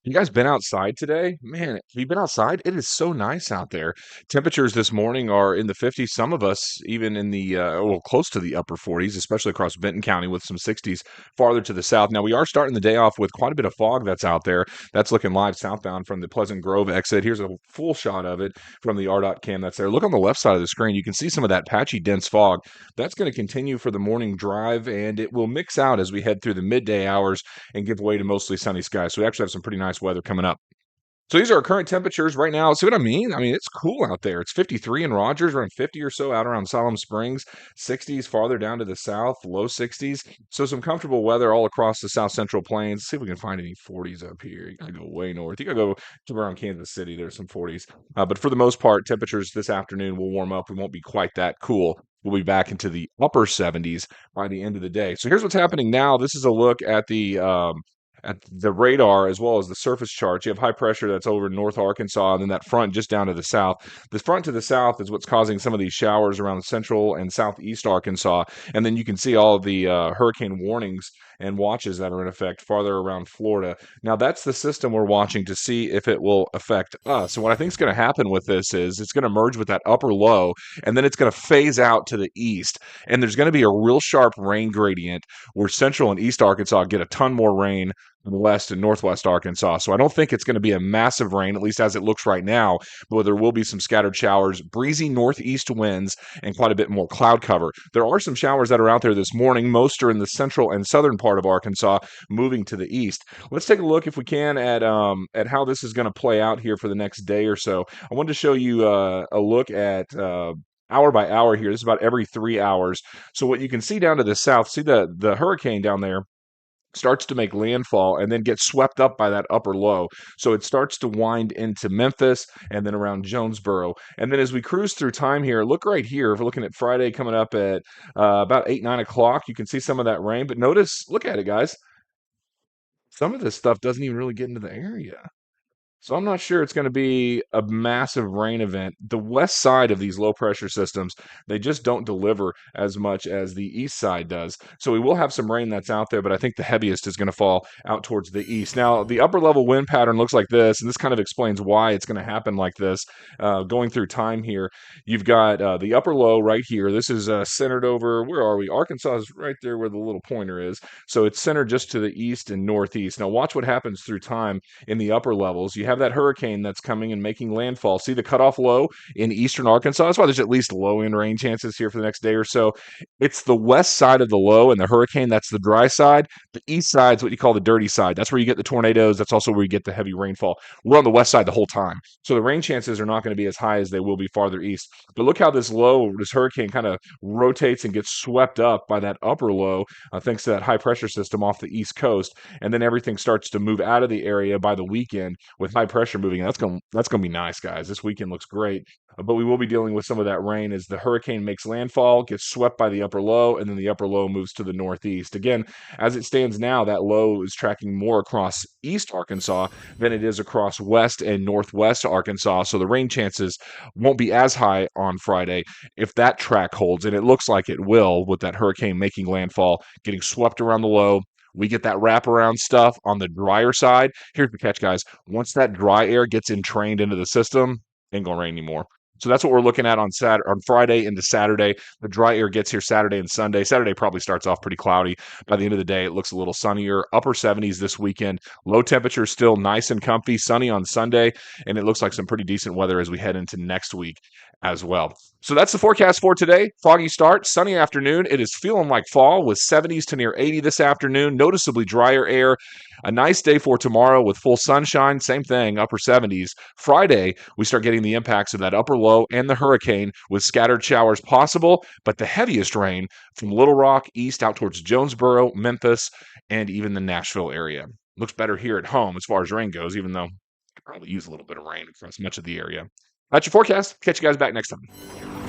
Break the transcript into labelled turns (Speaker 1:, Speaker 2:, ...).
Speaker 1: You guys been outside today? Man, have you been outside? It is so nice out there. Temperatures this morning are in the 50s. Some of us even in the well, close to the upper 40s, especially across Benton County with some 60s farther to the south. Now we are starting the day off with quite a bit of fog that's out there. That's looking live southbound from the Pleasant Grove exit. Here's a full shot of it from the RDOT cam that's there. Look on the left side of the screen. You can see some of that patchy, dense fog. That's going to continue for the morning drive, and it will mix out as we head through the midday hours and give way to mostly sunny skies. So we actually have some pretty nice weather coming up. So these are our current temperatures right now. See what I mean? I mean, it's cool out there. It's 53 in Rogers, around 50 or so out around Salem Springs, 60s farther down to the south, low 60s. So some comfortable weather all across the south central plains. See if we can find any 40s up here. You gotta go way north. You gotta go to around Kansas City. There's some 40s. But for the most part, temperatures this afternoon will warm up. We won't be quite that cool. We'll be back into the upper 70s by the end of the day. So here's what's happening now. This is a look at the radar as well as the surface charts. You have high pressure that's over North Arkansas, and then that front just down to the south. The front to the south is what's causing some of these showers around central and southeast Arkansas. And then you can see all of the hurricane warnings and watches that are in effect farther around Florida. Now, that's the system we're watching to see if it will affect us. And what I think is going to happen with this is it's going to merge with that upper low, and then it's going to phase out to the east. And there's going to be a real sharp rain gradient where central and east Arkansas get a ton more rain in west and northwest Arkansas. So I don't think it's going to be a massive rain, at least as it looks right now, but there will be some scattered showers, breezy northeast winds, and quite a bit more cloud cover. There are some showers that are out there this morning. Most are in the central and southern part of Arkansas, moving to the east. Let's take a look, if we can, at how this is going to play out here for the next day or so. I wanted to show you a look at hour by hour here. This is about every 3 hours. So what you can see down to the south, see the hurricane down there starts to make landfall and then gets swept up by that upper low. So it starts to wind into Memphis and then around Jonesboro. And then as we cruise through time here, look right here. If we're looking at Friday coming up at about 8, 9 o'clock, you can see some of that rain. But notice, look at it, guys. Some of this stuff doesn't even really get into the area. So I'm not sure it's going to be a massive rain event. The west side of these low pressure systems, they just don't deliver as much as the east side does. So we will have some rain that's out there, but I think the heaviest is going to fall out towards the east. Now, the upper level wind pattern looks like this, and this kind of explains why it's going to happen like this. Going through time here, you've got the upper low right here. This is centered over, where are we? Arkansas is right there where the little pointer is. So it's centered just to the east and northeast. Now, watch what happens through time in the upper levels. You have that hurricane that's coming and making landfall. See the cutoff low in eastern Arkansas? That's why there's at least low end rain chances here for the next day or so. It's the west side of the low and the hurricane. That's the dry side. The east side is what you call the dirty side. That's where you get the tornadoes. That's also where you get the heavy rainfall. We're on the west side the whole time. So the rain chances are not going to be as high as they will be farther east. But look how this low, this hurricane kind of rotates and gets swept up by that upper low, thanks to that high pressure system off the east coast. And then everything starts to move out of the area by the weekend with high pressure moving. That's going to be nice, guys. This weekend looks great. But we will be dealing with some of that rain as the hurricane makes landfall, gets swept by the upper low, and then the upper low moves to the northeast. Again, as it stands now, that low is tracking more across east Arkansas than it is across west and northwest Arkansas. So the rain chances won't be as high on Friday if that track holds. And it looks like it will with that hurricane making landfall, getting swept around the low. We get that wraparound stuff on the drier side. Here's the catch, guys. Once that dry air gets entrained into the system, ain't gonna rain anymore. So that's what we're looking at on Friday into Saturday. The dry air gets here Saturday and Sunday. Saturday probably starts off pretty cloudy. By the end of the day, it looks a little sunnier. Upper 70s this weekend. Low temperatures still nice and comfy. Sunny on Sunday, and it looks like some pretty decent weather as we head into next week as well. So that's the forecast for today. Foggy start, sunny afternoon. It is feeling like fall with 70s to near 80 this afternoon. Noticeably drier air. A nice day for tomorrow with full sunshine. Same thing, upper 70s. Friday, we start getting the impacts of that upper low and the hurricane with scattered showers possible, but the heaviest rain from Little Rock east out towards Jonesboro, Memphis, and even the Nashville area. Looks better here at home as far as rain goes, even though I could probably use a little bit of rain across much of the area. That's your forecast. Catch you guys back next time.